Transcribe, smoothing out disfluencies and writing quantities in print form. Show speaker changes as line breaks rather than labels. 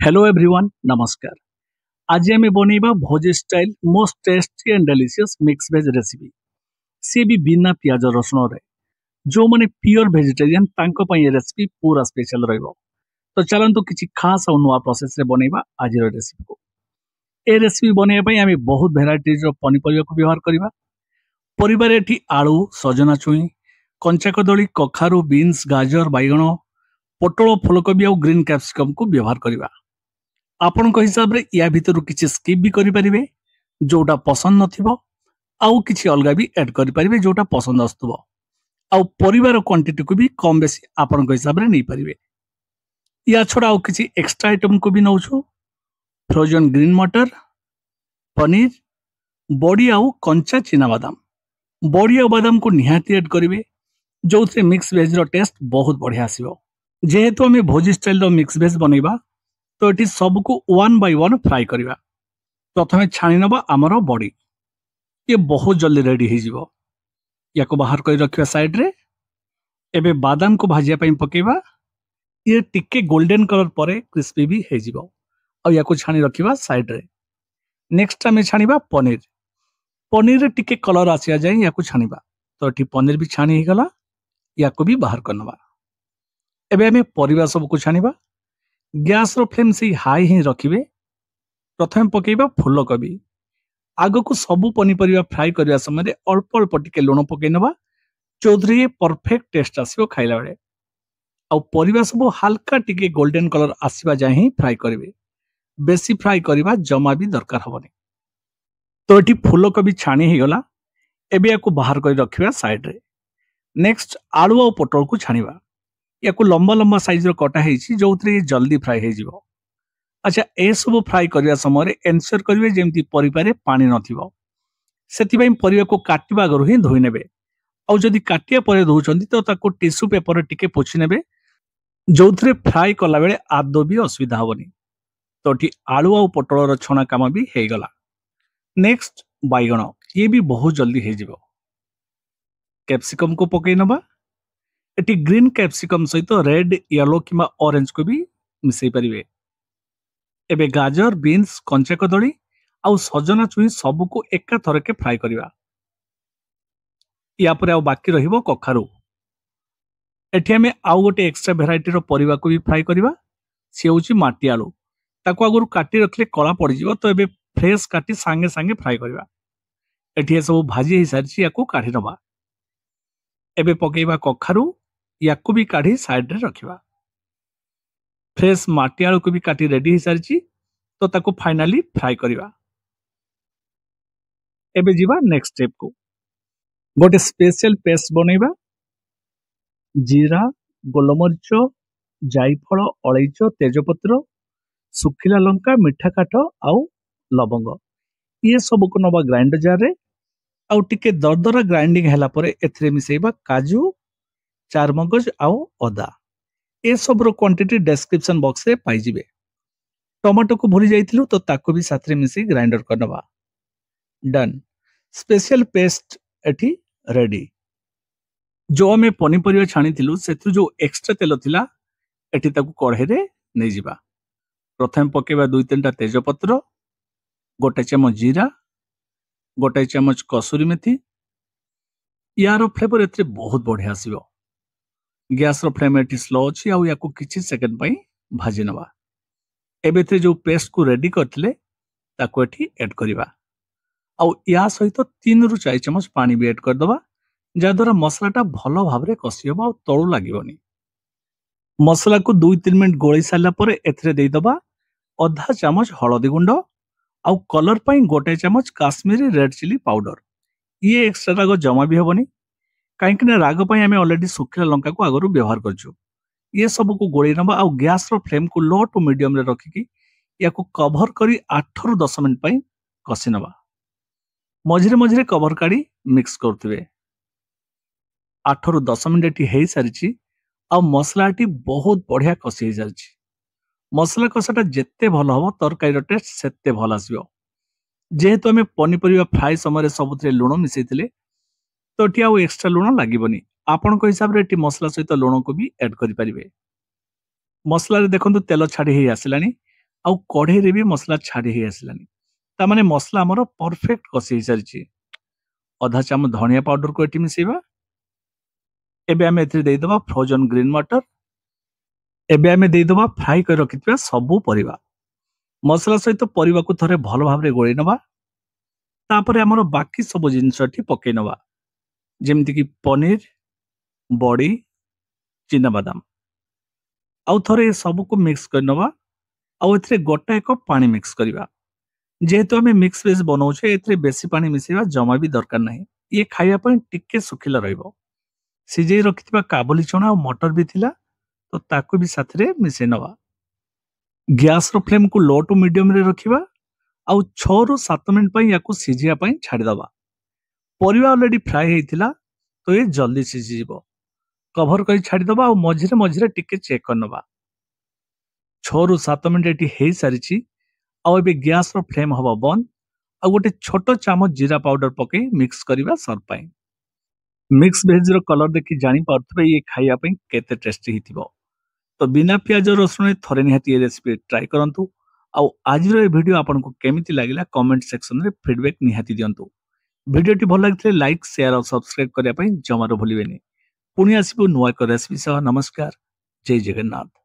Hello everyone नमस्कार। आज आम बनइबा भोज style most tasty and delicious mix veg recipe सी भी बिना पियाज रसुण रे जो माने प्योर वेजिटेरियन तांको पई ये रेसिपी पूरा स्पेशल रहइबो। तो चलंतु किछि खास और नुआ प्रोसेस रे बनइबा आज रो रेसिपी को। ए रेसिपी बनइबा पई आमे बहुत वेराइटीज रो पनिपरिया को व्यवहार करबा। परिवार एठी आलू सजना छुई कंचा कदली कखारू बीन्स गाजर बैगण पोटल फूलकोबी और ग्रीन कैप्सिकम को व्यवहार करबा। आपनक हिसाब रे या भितर किछि स्किप भी करि परिबे जोटा पसंद नथिबो आउ किछि अलगा भी ऐड करि परिबे जोटा पसंद आस्तबो आउ परिवार क्वांटिटी को भी कम बेसी आपनक हिसाब रे नै परिबे। या छोड़ा आउ किछि एक्स्ट्रा आइटम को भी नौछु फ्रोजन ग्रीन मटर पनीर बड़ी आउ कंचा चीना बादाम। बड़ी आउ बादाम को निहाती ऐड करिवे जो थे मिक्स वेज रो टेस्ट बहुत बढ़िया आसीबो। जेहेतु हमें भोजी स्टाइल रो मिक्स वेज बनइबा तो ये सबको वन बाय वन फ्राई करवा। प्रथमे छाणी नबा आमर बड़ी ये बहुत जल्दी रेडी हो जिवो। या को बाहर कर रखिया साइड रे। एबे बादाम को भाजिया पई पकेबा ये टिके गोल्डन कलर परे क्रिस्पी भी हो जिवो और या को छाणी रखिबा साइड रे। नेक्स्ट हमें छाणीबा पनीर। पनीर रे टिके कलर आसिया जाय या को छाणीबा तो एठी पनीर भी छाणी हो गला या को भी बाहर करनबा। एबे हमें परिवार सब को छाणीबा। गैस रो फ्लेम से हाई ही रखिबे। प्रथम पकेबा फूलकोबी आग को सबु पनीपरिया फ्राई करबा समय अल्प अल्प टिके लुण पकई नबा चौधरी परफेक्ट टेस्ट आसीबो खाइला बेले। आ परिबा सब हल्का टिके गोल्डन कलर आसीबा जाय ही फ्राई करिवे। बेसी फ्राई करबा जमा भी दरकार हबनी। तो एठी फूलकोबी छाणी ही गला। एबे याको बाहर कर रखिबा साइड रे। नेक्स्ट आलू और पोटल को छाणीबा। याको लंबा लंबा साइज रो कटा हेछि जोथरे जल्दी फ्राई हे जिवो। अच्छा ए सब फ्राई करबा समय एन्श्योर करिवे जेमति परिबारे पानी नथिबो। सेति पई परिबा को काटिबा गरु ही धोइ नेबे। और जदि काटिया परे धोउचंती तो ताको टिश्यू पेपर टिके पोछि नेबे जोथरे फ्राई कला बेले आदो भी असुविधा हबनी। तो ठी आलू और पोटल रो छणा काम भी हे गला। नेक्स्ट बैगण ये भी बहुत जल्दी हे जिवो। कैप्सिकम को पकई नबा। एटी ग्रीन कैप्सिकम सहित रेड येलो किमा ऑरेंज को भी मिसई परिवे। एबे गाजर बीन्स कंचा कदली आउ सजना छुई सब को एका थरके फ्राई करवा। या परे आउ बाकी रहिबो कखारू। एठी हमें आउ गोटे एक्स्ट्रा वेराइटी रो परिवा को भी फ्राई करवा। से होची माटी आलू। ताको आगुरु काटी रखले कला पड़ी जिवो तो एबे फ्रेश काटी संगे संगे फ्राई करवा। एठी सब भाजी ही सारछि याको काढी नबा। एबे पकेइबा कखारू याको भी काढी साइड रे रखिबा। फ्रेश माटी आलू को भी काटी रेडी हो सारी तो ताको फाइनली फ्राई करवा। एबे जीवा नेक्स्ट स्टेप को। गोटे स्पेशल पेस्ट बनइबा। जीरा गोलमरिच जायफल अलैच तेजपत्र सुखिला लंका मिठा काठ आउ लवंग ये सब को नबा ग्राइंडर जार रे। आउ टिके दरदरा ग्राइंडिंग हैला परे एथरे मिसेइबा काजू चारमगज आउ अदा। ए सब रो क्वांटिटी डिस्क्रिप्शन बॉक्स रे पाई जिवे। टमाटो को भूली जाइथिलु तो ताको भी साथरे मिसी ग्राइंडर करनबा। डन स्पेशल पेस्ट एठी रेडी। जो हमें पनीपरिया छाणी थिलु सेथु जो एक्स्ट्रा तेल थिला एठी ताको कढ़े रे नै जिबा। प्रथम पकेबा 2-3टा तेजपत्र गोटे चमच जीरा गोटे चमच कसूरी मेथी। यार फ्लेवर एथरे बहुत बढ़िया आसीबो। गैस रो फ्लेम एठी स्लो अछि आ याको किछि सेकंड पई भाजी नबा। एबे थे जो पेस्ट को रेडी करथिले ताको एठी ऐड करबा। आ या सहित 3 रु 4 चमच पानी भी ऐड कर दबा जा द्वारा मसलाटा भलो भाबरे कसी होबा आ तळु लागिबोनी। मसला को 2-3 मिनिट गोळी साला परे एथरे देई दबा आधा चमच हळदी गुंड आ कलर पई गोटे चमच काश्मीरी रेड चिली पाउडर। ये एक्स्ट्रा राग जमा भी होबनी काहेकि ना राग पई हमें ऑलरेडी सुखिला लंका को आगरु व्यवहार करछु। ये सब को गोळी नबा आ गैस रो फ्लेम को लो टू मीडियम रे रखिकी या को कवर करी 8 रु 10 मिनिट पई कसी नबा। मझिरे मझिरे कवर काडी मिक्स करथिबे। 8 रु 10 मिनिट हे सारिछि आ मसलाटी बहुत बढ़िया कसी जाछि। मसला कसाटा जेते भलो हबो तरकारी रो टेस्ट सेते भलो आसीबो। जेहेतु हमें पनीपरिया फ्राई समय सबुथिरे लुण मिसैथिले तो एठी आउ एक्स्ट्रा लुण लागिबोनी। आपण को हिसाब रे एठी मसला सहित लुण को भी ऐड करि परिबे। मसला रे देखंतु तेल छाडी हे आसिलानी आउ कढ़े रे भी मसला छाड़ी हे आसलानी ता माने मसला हमर परफेक्ट कसी सारिछि आधा चामच धनिया पाउडर को एटी मिसेबा एबे हम एथि देइ दबा फ्रोजन ग्रीन मटर एबे हम देइ दबा फ्राई कर रखितबा सबु परिवा मसला सहित परिवा को थरे भलो भाबरे गोळी नबा तापरे हमर बाकी सब जिंसठी पकै नबा जेमति कि पनीर बड़ी चिना बादाम आउ थरे सब को मिक्स कर नबा आउ एथरे गोटा एक पानी मिक्स करिवा जेहेतु आम मिक्स वेज बनाऊे एथरे बेसी पानी मिसेवा जमा भी दरकार नहीं ये खाइबा पई टिके सुखिला रहइबो सिझेई रखिथिबा काबुली चना और मटर भी थिला तो ताकू भी साथरे मिसे नवा गैस रो फ्लेम को लो टू मीडियम रे रखिबा आउ 6 रु 7 मिनिट पई याकू सिझिया पई छाडी दबा परिवा ऑलरेडी फ्राई हेतिला तो ये जल्दी सिझी जिवो कवर करी छाडी दबा और मझिरे मझिरे टिके चेक करनबा 6 रु 7 मिनिट एटी हेई सारिछि आउ एबे गैस रो फ्लेम हवा बंद आ गोटे छोट चामच जीरा पाउडर पके मिक्स करिबा सर्व पई मिक्स वेज रो कलर देखि जानि पारथबे ये खाइया पई केते टेस्टी हिथिबो तो बिना प्याज रसुण थरे निहाती ये रेसिपी ट्राई करंतु आउ आज रो ए वीडियो आपन को केमिति लागिला कमेंट सेक्शन रे फीडबैक निहाती दियंतु वीडियोटी भल लागितले लाइक शेयर और सब्सक्राइब करिया पई जमारो भूलिबेनी पुनी आसीबो नुवा एक रेसिपी सह नमस्कार जय जगन्नाथ।